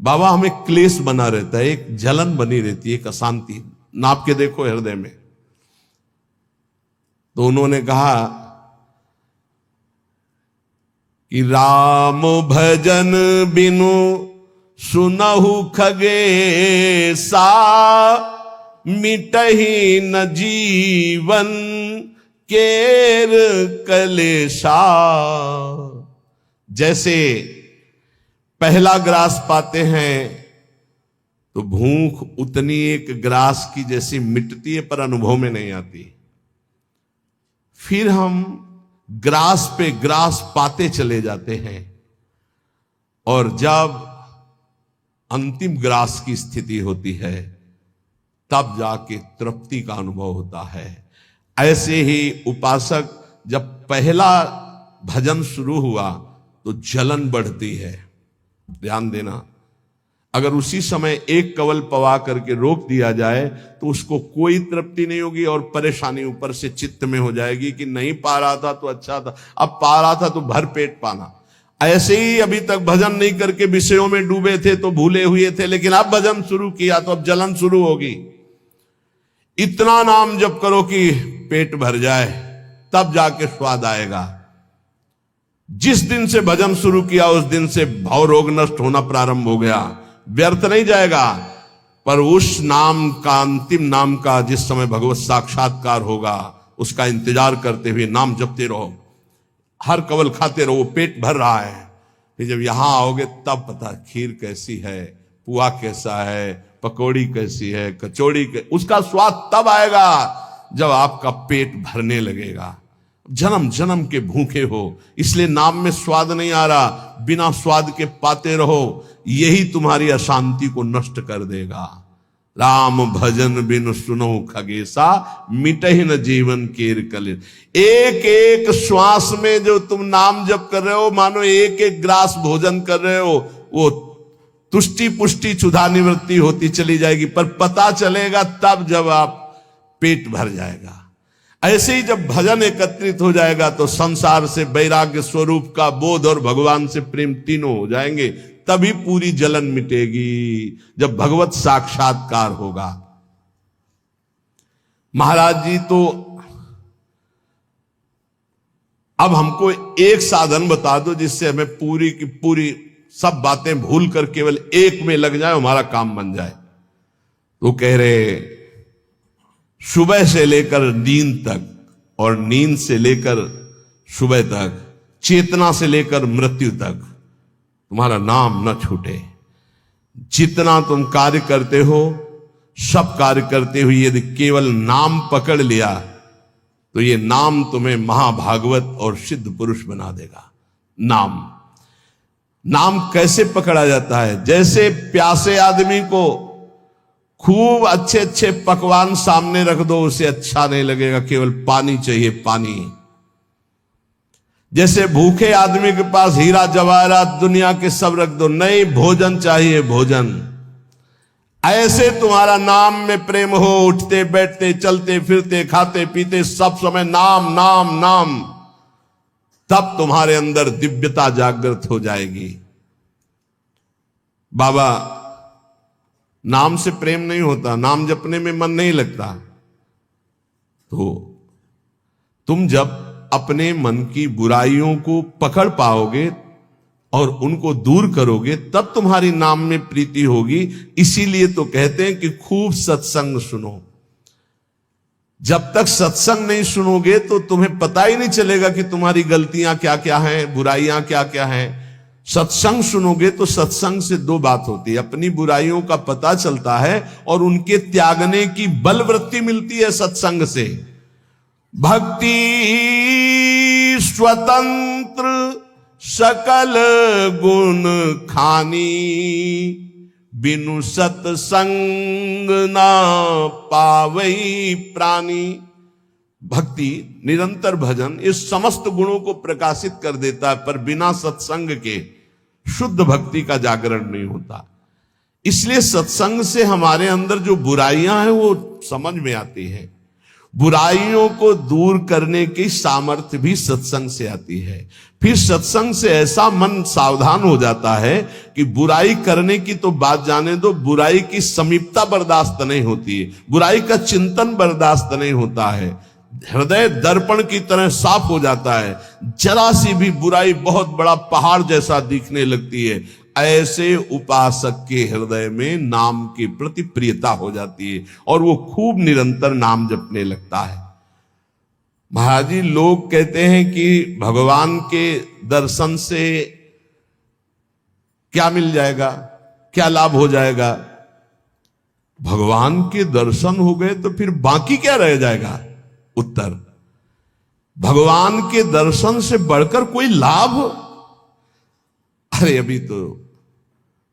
बाबा हमें क्लेश बना रहता है, एक जलन बनी रहती है, एक अशांति। नाप के देखो हृदय में। तो उन्होंने कहा कि राम भजन बिनु सुनहु खगेसा, मिटहि न जीवन केर कलेशा। जैसे पहला ग्रास पाते हैं तो भूख उतनी एक ग्रास की जैसी मिटती है, पर अनुभव में नहीं आती। फिर हम ग्रास पे ग्रास पाते चले जाते हैं, और जब अंतिम ग्रास की स्थिति होती है तब जाके तृप्ति का अनुभव होता है। ऐसे ही उपासक जब पहला भजन शुरू हुआ तो जलन बढ़ती है। ध्यान देना, अगर उसी समय एक कवल पवा करके रोक दिया जाए तो उसको कोई तृप्ति नहीं होगी और परेशानी ऊपर से चित्त में हो जाएगी कि नहीं पा रहा था तो अच्छा था, अब पा रहा था तो भर पेट पाना। ऐसे ही अभी तक भजन नहीं करके विषयों में डूबे थे तो भूले हुए थे, लेकिन अब भजन शुरू किया तो अब जलन शुरू होगी। इतना नाम जप करो कि पेट भर जाए, तब जाके स्वाद आएगा। जिस दिन से भजन शुरू किया उस दिन से भाव रोग नष्ट होना प्रारंभ हो गया। व्यर्थ नहीं जाएगा, पर उस नाम का, अंतिम नाम का, जिस समय भगवत साक्षात्कार होगा उसका इंतजार करते हुए नाम जपते रहो, हर कवल खाते रहो, पेट भर रहा है। फिर जब यहां आओगे तब पता खीर कैसी है, पुआ कैसा है, पकौड़ी कैसी है, कचौड़ी उसका स्वाद तब आएगा जब आपका पेट भरने लगेगा। जन्म जन्म के भूखे हो, इसलिए नाम में स्वाद नहीं आ रहा, बिना स्वाद के पाते रहो, यही तुम्हारी अशांति को नष्ट कर देगा। राम भजन बिन सुनो खगेसा, मिटहि न जीवन केर कलेश। एक एक श्वास में जो तुम नाम जप कर रहे हो, मानो एक एक ग्रास भोजन कर रहे हो, वो तुष्टि पुष्टि क्षुधा निवृत्ति होती चली जाएगी, पर पता चलेगा तब जब आप पेट भर जाएगा। ऐसे ही जब भजन एकत्रित हो जाएगा तो संसार से वैराग्य स्वरूप का बोध और भगवान से प्रेम तीनों हो जाएंगे, तभी पूरी जलन मिटेगी, जब भगवत साक्षात्कार होगा। महाराज जी तो अब हमको एक साधन बता दो जिससे हमें पूरी की पूरी सब बातें भूल कर केवल एक में लग जाए, हमारा काम बन जाए। तो कह रहे सुबह से लेकर नींद तक और नींद से लेकर सुबह तक, चेतना से लेकर मृत्यु तक तुम्हारा नाम न छूटे। जितना तुम कार्य करते हो, सब कार्य करते हुए यदि केवल नाम पकड़ लिया तो ये नाम तुम्हें महाभागवत और सिद्ध पुरुष बना देगा। नाम कैसे पकड़ा जाता है? जैसे प्यासे आदमी को खूब अच्छे अच्छे पकवान सामने रख दो, उसे अच्छा नहीं लगेगा, केवल पानी चाहिए, पानी। जैसे भूखे आदमी के पास हीरा जवाहरात दुनिया के सब रख दो, नहीं, भोजन चाहिए, भोजन। ऐसे तुम्हारा नाम में प्रेम हो, उठते बैठते चलते फिरते खाते पीते सब समय नाम नाम नाम, तब तुम्हारे अंदर दिव्यता जागृत हो जाएगी। बाबा, नाम से प्रेम नहीं होता, नाम जपने में मन नहीं लगता। तो तुम जब अपने मन की बुराइयों को पकड़ पाओगे और उनको दूर करोगे, तब तुम्हारी नाम में प्रीति होगी। इसीलिए तो कहते हैं कि खूब सत्संग सुनो। जब तक सत्संग नहीं सुनोगे तो तुम्हें पता ही नहीं चलेगा कि तुम्हारी गलतियां क्या क्या हैं, बुराइयां क्या क्या हैं। सत्संग सुनोगे तो सत्संग से दो बात होती है, अपनी बुराइयों का पता चलता है और उनके त्यागने की बलवृत्ति मिलती है सत्संग से। भक्ति स्वतंत्र सकल गुण खानी, बिनु सत्संग ना पावई प्राणी। भक्ति, निरंतर भजन इस समस्त गुणों को प्रकाशित कर देता है, पर बिना सत्संग के शुद्ध भक्ति का जागरण नहीं होता। इसलिए सत्संग से हमारे अंदर जो बुराइयां हैं वो समझ में आती हैं, बुराइयों को दूर करने की सामर्थ्य भी सत्संग से आती है। फिर सत्संग से ऐसा मन सावधान हो जाता है कि बुराई करने की तो बात जाने दो, बुराई की समीपता बर्दाश्त नहीं होती है, बुराई का चिंतन बर्दाश्त नहीं होता है। हृदय दर्पण की तरह साफ हो जाता है, जरा सी भी बुराई बहुत बड़ा पहाड़ जैसा दिखने लगती है। ऐसे उपासक के हृदय में नाम के प्रति प्रियता हो जाती है और वो खूब निरंतर नाम जपने लगता है। महाराज जी, लोग कहते हैं कि भगवान के दर्शन से क्या मिल जाएगा, क्या लाभ हो जाएगा। भगवान के दर्शन हो गए तो फिर बाकी क्या रह जाएगा। उत्तर, भगवान के दर्शन से बढ़कर कोई लाभ। अरे अभी तो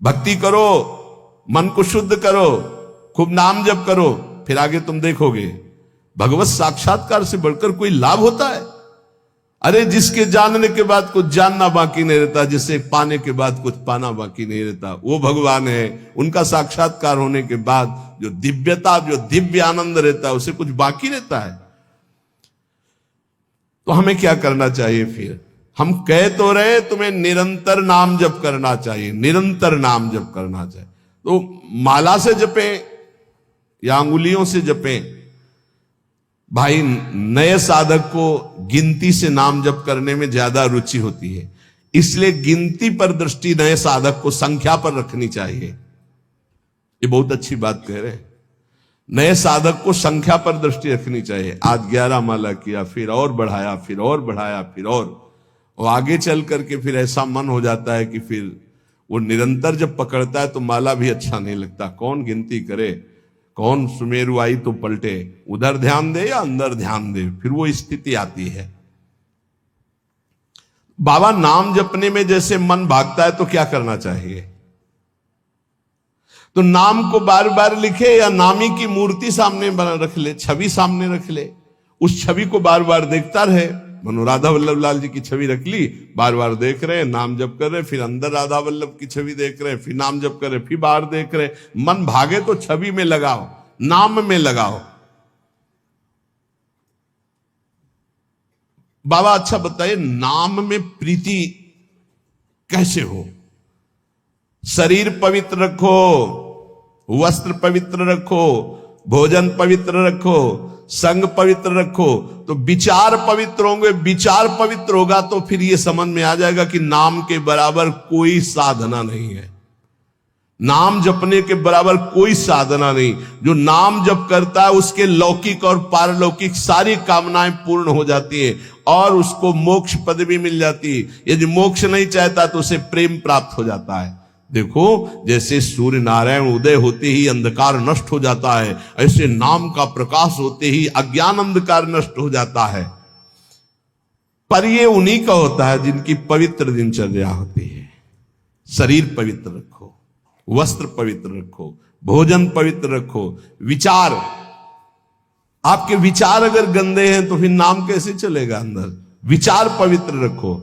भक्ति करो, मन को शुद्ध करो, खूब नाम जप करो, फिर आगे तुम देखोगे भगवत साक्षात्कार से बढ़कर कोई लाभ होता है। अरे जिसके जानने के बाद कुछ जानना बाकी नहीं रहता, जिसे पाने के बाद कुछ पाना बाकी नहीं रहता, वो भगवान है। उनका साक्षात्कार होने के बाद जो दिव्यता, जो दिव्य आनंद रहता है, उसे कुछ बाकी रहता है। तो हमें क्या करना चाहिए फिर। हम कह तो रहे तुम्हें निरंतर नाम जप करना चाहिए, निरंतर नाम जप करना चाहिए। तो माला से जपें या अंगुलियों से जपें। भाई, नए साधक को गिनती से नाम जप करने में ज्यादा रुचि होती है, इसलिए गिनती पर दृष्टि नए साधक को संख्या पर रखनी चाहिए। ये बहुत अच्छी बात कह रहे हैं। नए साधक को संख्या पर दृष्टि रखनी चाहिए। आज 11 माला किया, फिर और बढ़ाया, फिर और बढ़ाया, फिर और आगे चल करके फिर ऐसा मन हो जाता है कि फिर वो निरंतर जब पकड़ता है तो माला भी अच्छा नहीं लगता। कौन गिनती करे, कौन सुमेरु आई तो पलटे, उधर ध्यान दे या अंदर ध्यान दे, फिर वो स्थिति आती है। बाबा, नाम जपने में जैसे मन भागता है तो क्या करना चाहिए। तो नाम को बार बार लिखे या नामी की मूर्ति सामने रख ले, छवि सामने रख ले, उस छवि को बार बार देखता रहे। मनो राधा वल्लभ लाल जी की छवि रख ली, बार बार देख रहे हैं, नाम जप कर रहे, फिर अंदर राधा वल्लभ की छवि देख रहे हैं, फिर नाम जप कर रहे, फिर बाहर देख रहे। मन भागे तो छवि में लगाओ, नाम में लगाओ। बाबा, अच्छा बताइए, नाम में प्रीति कैसे हो। शरीर पवित्र रखो, वस्त्र पवित्र रखो, भोजन पवित्र रखो, संग पवित्र रखो, तो विचार पवित्र होंगे। विचार पवित्र होगा तो फिर ये समझ में आ जाएगा कि नाम के बराबर कोई साधना नहीं है। नाम जपने के बराबर कोई साधना नहीं। जो नाम जप करता है उसके लौकिक और पारलौकिक सारी कामनाएं पूर्ण हो जाती हैं और उसको मोक्ष पदवी मिल जाती है। यदि मोक्ष नहीं चाहता तो उसे प्रेम प्राप्त हो जाता है। देखो, जैसे सूर्य नारायण उदय होते ही अंधकार नष्ट हो जाता है, ऐसे नाम का प्रकाश होते ही अज्ञान अंधकार नष्ट हो जाता है। पर ये उन्हीं का होता है जिनकी पवित्र दिनचर्या होती है। शरीर पवित्र रखो, वस्त्र पवित्र रखो, भोजन पवित्र रखो, विचार। आपके विचार अगर गंदे हैं तो फिर नाम कैसे चलेगा अंदर। विचार पवित्र रखो।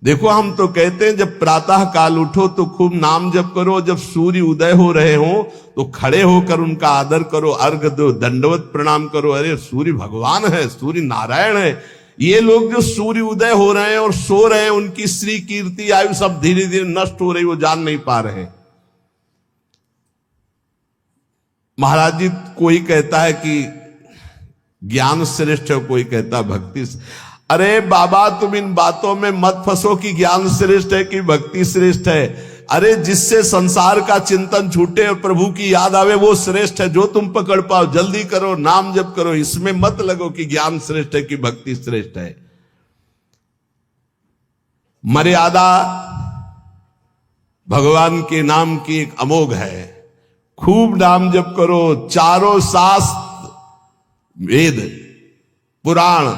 देखो, हम तो कहते हैं जब प्रातः काल उठो तो खूब नाम जप करो, जब सूर्य उदय हो रहे हो तो खड़े होकर उनका आदर करो, अर्घ दो, दंडवत प्रणाम करो। अरे सूर्य भगवान है, सूर्य नारायण है। ये लोग जो सूर्य उदय हो रहे हैं और सो रहे हैं, उनकी श्री कीर्ति आयु सब धीरे धीरे नष्ट हो रही, वो जान नहीं पा रहे। महाराज जी, कोई कहता है कि ज्ञान श्रेष्ठ है, कोई कहता भक्ति। अरे बाबा, तुम इन बातों में मत फंसो कि ज्ञान श्रेष्ठ है कि भक्ति श्रेष्ठ है। अरे जिससे संसार का चिंतन छूटे और प्रभु की याद आवे वो श्रेष्ठ है। जो तुम पकड़ पाओ जल्दी करो, नाम जप करो। इसमें मत लगो कि ज्ञान श्रेष्ठ है कि भक्ति श्रेष्ठ है। मर्यादा भगवान के नाम की एक अमोघ है। खूब नाम जप करो। चारों शास्त्र, वेद, पुराण,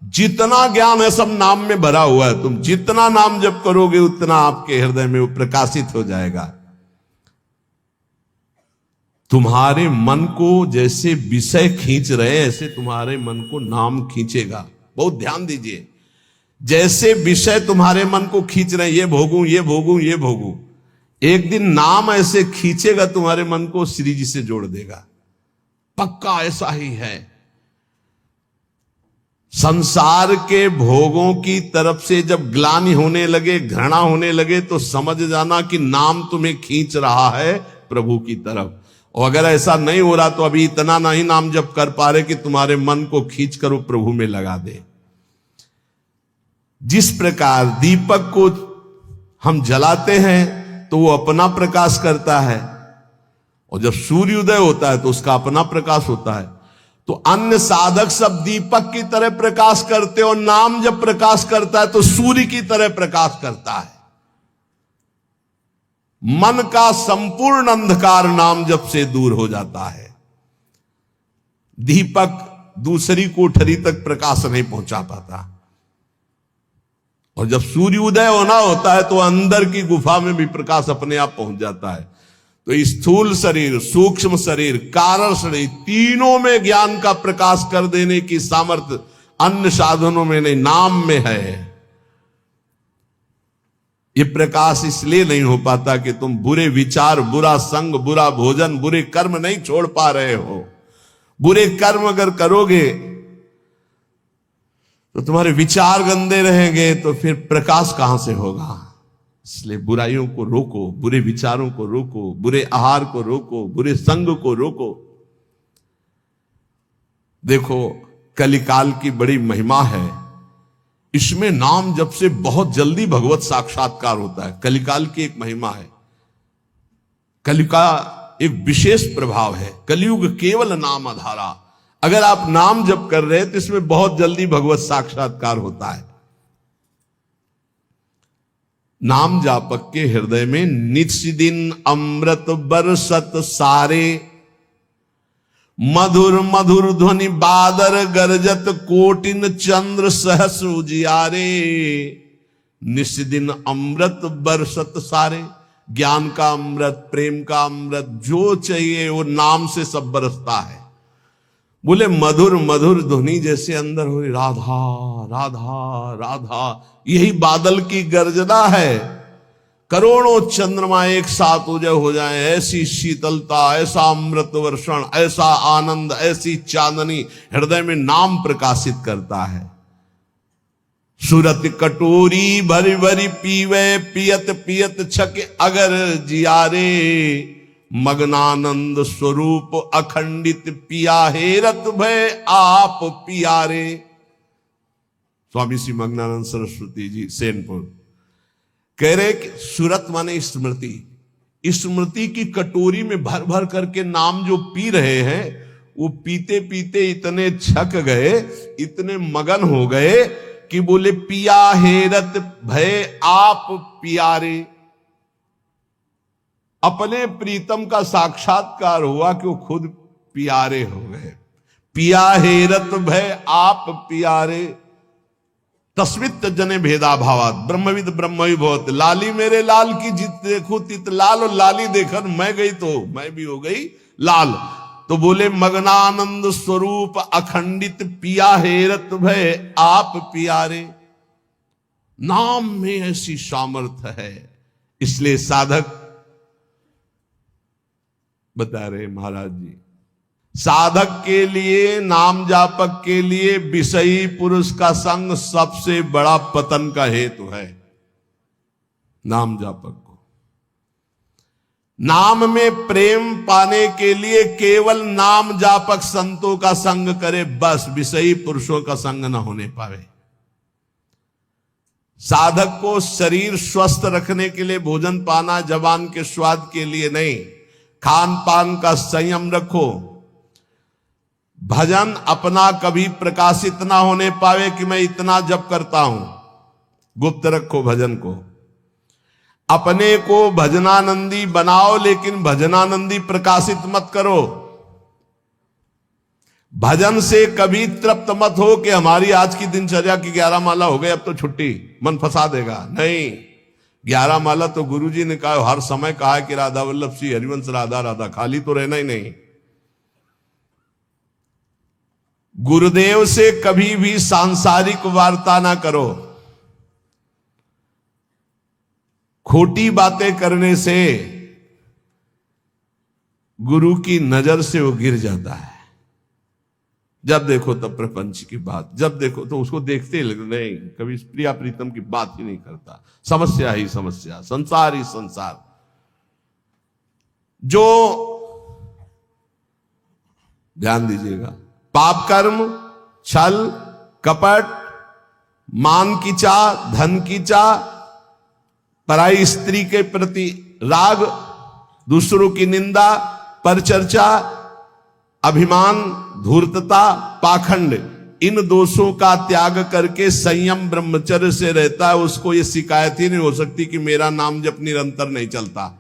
जितना ज्ञान है सब नाम में भरा हुआ है। तुम जितना नाम जप करोगे उतना आपके हृदय में वो प्रकाशित हो जाएगा। तुम्हारे मन को जैसे विषय खींच रहे हैं, ऐसे तुम्हारे मन को नाम खींचेगा। बहुत ध्यान दीजिए, जैसे विषय तुम्हारे मन को खींच रहे हैं, ये भोगूं, ये भोगूं, ये भोगूं, एक दिन नाम ऐसे खींचेगा तुम्हारे मन को, श्री जी से जोड़ देगा। पक्का ऐसा ही है। संसार के भोगों की तरफ से जब ग्लानि होने लगे, घृणा होने लगे, तो समझ जाना कि नाम तुम्हें खींच रहा है प्रभु की तरफ। और अगर ऐसा नहीं हो रहा तो अभी इतना नहीं नाम जप कर पा रहे कि तुम्हारे मन को खींच कर वो प्रभु में लगा दे। जिस प्रकार दीपक को हम जलाते हैं तो वो अपना प्रकाश करता है, और जब सूर्योदय होता है तो उसका अपना प्रकाश होता है। तो अन्य साधक सब दीपक की तरह प्रकाश करते, और नाम जब प्रकाश करता है तो सूर्य की तरह प्रकाश करता है। मन का संपूर्ण अंधकार नाम जप से दूर हो जाता है। दीपक दूसरी कोठरी तक प्रकाश नहीं पहुंचा पाता, और जब सूर्योदय होना होता है तो अंदर की गुफा में भी प्रकाश अपने आप पहुंच जाता है। तो स्थूल शरीर, सूक्ष्म शरीर, कारण शरीर, तीनों में ज्ञान का प्रकाश कर देने की सामर्थ्य अन्य साधनों में नहीं, नाम में है। ये प्रकाश इसलिए नहीं हो पाता कि तुम बुरे विचार, बुरा संग, बुरा भोजन, बुरे कर्म नहीं छोड़ पा रहे हो। बुरे कर्म अगर करोगे तो तुम्हारे विचार गंदे रहेंगे, तो फिर प्रकाश कहां से होगा। इसलिए बुराइयों को रोको, बुरे विचारों को रोको, बुरे आहार को रोको, बुरे संग को रोको। देखो, कलिकाल की बड़ी महिमा है, इसमें नाम जप से बहुत जल्दी भगवत साक्षात्कार होता है। कलिकाल की एक महिमा है, कलि का एक विशेष प्रभाव है। कलयुग केवल नाम आधारा। अगर आप नाम जप कर रहे हैं तो इसमें बहुत जल्दी भगवत साक्षात्कार होता है। नाम जापक के हृदय में नित्य दिन अमृत बरसत सारे, मधुर मधुर ध्वनि बादर गरजत, कोटिन चंद्र सहस उजियारे। नित्य दिन अमृत बरसत सारे, ज्ञान का अमृत, प्रेम का अमृत, जो चाहिए वो नाम से सब बरसता है। बोले मधुर मधुर ध्वनि जैसे अंदर हो, राधा राधा राधा, यही बादल की गर्जना है। करोड़ों चंद्रमा एक साथ उदय हो जाए, ऐसी शीतलता, ऐसा अमृत वर्षण, ऐसा आनंद, ऐसी चांदनी हृदय में नाम प्रकाशित करता है। सुरत कटोरी भरी भरी पीवे, पियत पियत छक अगर जियारे। मग्नानंद स्वरूप अखंडित पिया हेरत भय आप पियारे। स्वामी श्री मग्नानंद सरस्वती जी सेनपुर कह रहे कि सुरत माने स्मृति, स्मृति की कटोरी में भर भर करके नाम जो पी रहे हैं, वो पीते पीते इतने छक गए, इतने मगन हो गए कि बोले पिया हेरत भय आप पियारे। अपने प्रीतम का साक्षात्कार हुआ कि वो खुद प्यारे हो गए। पिया हेरत भय आप प्यारे, तस्मित जने भेदा भावात, ब्रह्मविद ब्रह्मवि भवत। लाली मेरे लाल की जित देखो तित लाल, और लाली देखकर मैं गई तो मैं भी हो गई लाल। तो बोले मग्नानंद स्वरूप अखंडित पिया हेरत भय आप प्यारे। नाम में ऐसी सामर्थ्य है, इसलिए साधक बता रहे महाराज जी, साधक के लिए, नाम जापक के लिए विषयी पुरुष का संग सबसे बड़ा पतन का हेतु है। नाम जापक को नाम में प्रेम पाने के लिए केवल नाम जापक संतों का संग करे, बस विषयी पुरुषों का संग न होने पावे। साधक को शरीर स्वस्थ रखने के लिए भोजन पाना, जबान के स्वाद के लिए नहीं, खान पान का संयम रखो। भजन अपना कभी प्रकाशित ना होने पावे कि मैं इतना जप करता हूं, गुप्त रखो भजन को। अपने को भजनानंदी बनाओ, लेकिन भजनानंदी प्रकाशित मत करो। भजन से कभी तृप्त मत हो कि हमारी आज की दिनचर्या की 11 माला हो गई, अब तो छुट्टी, मन फंसा देगा। नहीं, 11 माला तो गुरुजी ने कहा, हर समय कहा कि राधा वल्लभ श्री हरिवंश राधा राधा, खाली तो रहना ही नहीं। गुरुदेव से कभी भी सांसारिक वार्ता ना करो। खोटी बातें करने से गुरु की नजर से वो गिर जाता है। जब देखो तब प्रपंच की बात, जब देखो तो उसको देखते ही लग नहीं, कभी प्रिया प्रीतम की बात ही नहीं करता, समस्या ही समस्या, संसार ही संसार। जो ध्यान दीजिएगा, पाप कर्म, छल कपट, मान की चाह, धन की चाह, पराई स्त्री के प्रति राग, दूसरों की निंदा, परचर्चा, अभिमान, धूर्तता, पाखंड, इन दोषों का त्याग करके संयम ब्रह्मचर्य से रहता है, उसको ये शिकायत ही नहीं हो सकती कि मेरा नाम जप निरंतर नहीं चलता।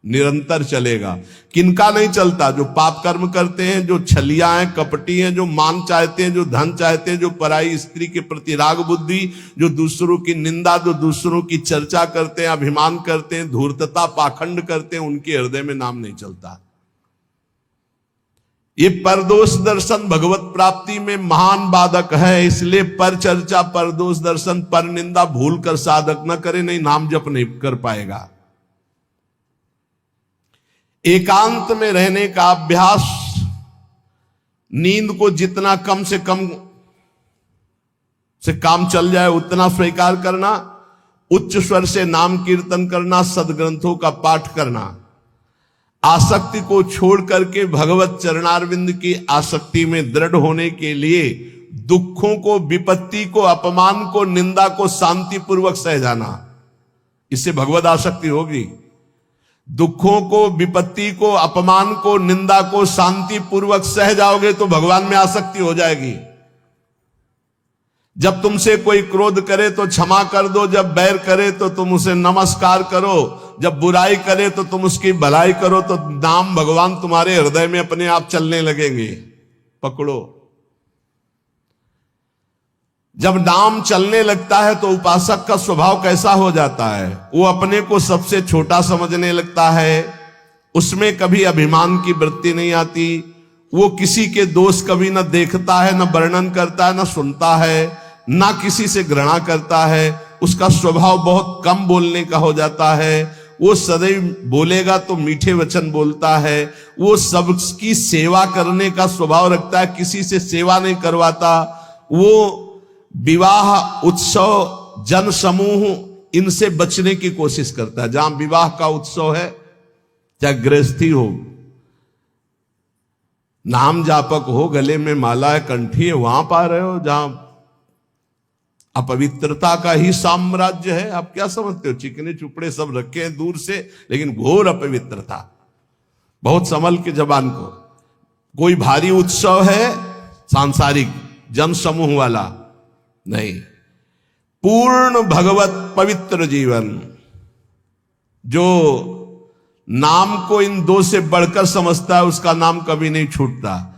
निरंतर चलेगा। किनका नहीं चलता? जो पाप कर्म करते हैं, जो छलिया हैं, कपटी हैं, जो मान चाहते हैं, जो धन चाहते हैं, जो पराई स्त्री के प्रति राग बुद्धि, जो दूसरों की निंदा, जो दूसरों की चर्चा करते हैं, अभिमान करते हैं, धूर्तता, पाखंड करते हैं, उनके हृदय में नाम नहीं चलता। ये परदोष दर्शन भगवत प्राप्ति में महान बाधक है। इसलिए पर चर्चा, परदोष दर्शन, पर निंदा भूल कर साधक न करे, नहीं नाम जप नहीं कर पाएगा। एकांत में रहने का अभ्यास, नींद को जितना कम से कम से काम चल जाए उतना स्वीकार करना, उच्च स्वर से नाम कीर्तन करना, सदग्रंथों का पाठ करना, आसक्ति को छोड़ करके भगवत चरणारविंद की आसक्ति में दृढ़ होने के लिए दुखों को, विपत्ति को, अपमान को, निंदा को शांतिपूर्वक सह जाना, इससे भगवत आसक्ति होगी। दुखों को, विपत्ति को, अपमान को, निंदा को शांतिपूर्वक सह जाओगे तो भगवान में आसक्ति हो जाएगी। जब तुमसे कोई क्रोध करे तो क्षमा कर दो, जब बैर करे तो तुम उसे नमस्कार करो, जब बुराई करे तो तुम उसकी भलाई करो, तो नाम भगवान तुम्हारे हृदय में अपने आप चलने लगेंगे। पकड़ो। जब नाम चलने लगता है तो उपासक का स्वभाव कैसा हो जाता है? वो अपने को सबसे छोटा समझने लगता है, उसमें कभी अभिमान की वृत्ति नहीं आती, वो किसी के दोष कभी न देखता है, न वर्णन करता है, न सुनता है, ना किसी से घृणा करता है। उसका स्वभाव बहुत कम बोलने का हो जाता है। वो सदैव बोलेगा तो मीठे वचन बोलता है। वो सबकी सेवा करने का स्वभाव रखता है, किसी से सेवा नहीं करवाता। वो विवाह, उत्सव, जन समूह, इनसे बचने की कोशिश करता है। जहां विवाह का उत्सव है, चाहे गृहस्थी हो, नाम जापक हो, गले में माला है, कंठी है, वहां पा रहे हो जहां अपवित्रता का ही साम्राज्य है। आप क्या समझते हो? चिकने चुपड़े सब रखे हैं दूर से, लेकिन घोर अपवित्रता। बहुत संभल के जबान को। कोई भारी उत्सव है सांसारिक जन समूह वाला नहीं, पूर्ण भगवत पवित्र जीवन। जो नाम को इन दो से बढ़कर समझता है, उसका नाम कभी नहीं छूटता।